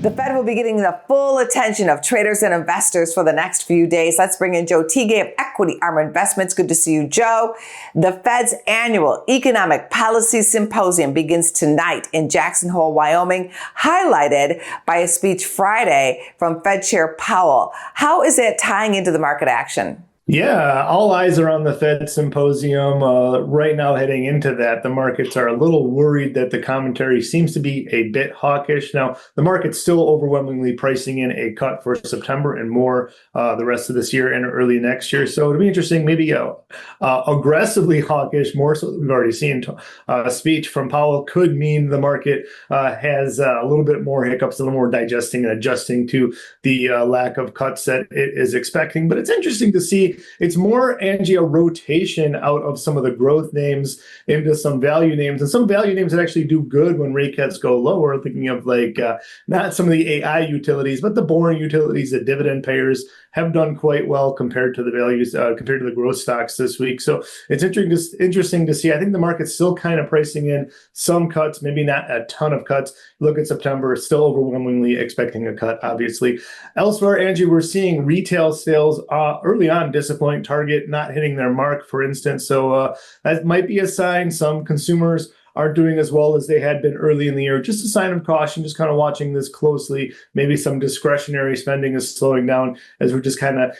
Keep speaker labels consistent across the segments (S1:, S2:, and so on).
S1: The Fed will be getting the full attention of traders and investors for the next few days. Let's bring in Joe Tigay of Equity Armor Investments. Good to see you, Joe. The Fed's annual Economic Policy Symposium begins tonight in Jackson Hole, Wyoming, highlighted by a speech Friday from Fed Chair Powell. How is it tying into the market action?
S2: Yeah, all eyes are on the Fed symposium. Right now, heading into that, the markets are a little worried that the commentary seems to be a bit hawkish. Now, the market's still overwhelmingly pricing in a cut for September and more the rest of this year and early next year. So it'll be interesting, maybe aggressively hawkish, more so than we've already seen. A speech from Powell could mean the market has a little bit more hiccups, a little more digesting and adjusting to the lack of cuts that it is expecting. But it's interesting to see. It's more, Angie, a rotation out of some of the growth names into some value names, and some value names that actually do good when rate cuts go lower. Thinking of not some of the AI utilities, but the boring utilities, the dividend payers have done quite well compared to the values, compared to the growth stocks this week. So it's interesting to see. I think the market's still kind of pricing in some cuts, maybe not a ton of cuts. Look at September, still overwhelmingly expecting a cut, obviously. Elsewhere, Angie, we're seeing retail sales early on disappoint. Target not hitting their mark, for instance. So that might be a sign some consumers aren't doing as well as they had been early in the year. Just a sign of caution, just kind of watching this closely. Maybe some discretionary spending is slowing down as we're just kind of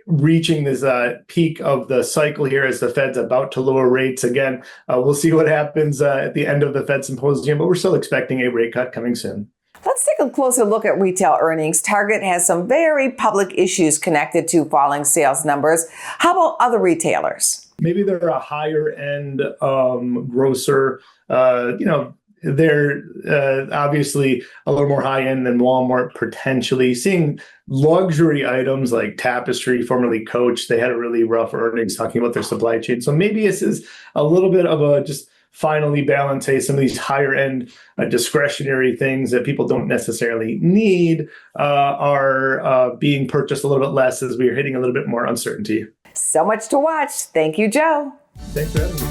S2: reaching this peak of the cycle here as the Fed's about to lower rates again. We'll see what happens at the end of the Fed symposium, but we're still expecting a rate cut coming soon.
S1: Let's take a closer look at retail earnings. Target has some very public issues connected to falling sales numbers. How about other retailers?
S2: Maybe they're a higher end grocer. They're obviously a little more high end than Walmart, potentially. Seeing luxury items like Tapestry, formerly Coach, they had a really rough earnings talking about their supply chain. So maybe this is a little bit of a just finally balance, some of these higher end discretionary things that people don't necessarily need are being purchased a little bit less as we are hitting a little bit more uncertainty.
S1: So much to watch. Thank you, Joe.
S2: Thanks for having me.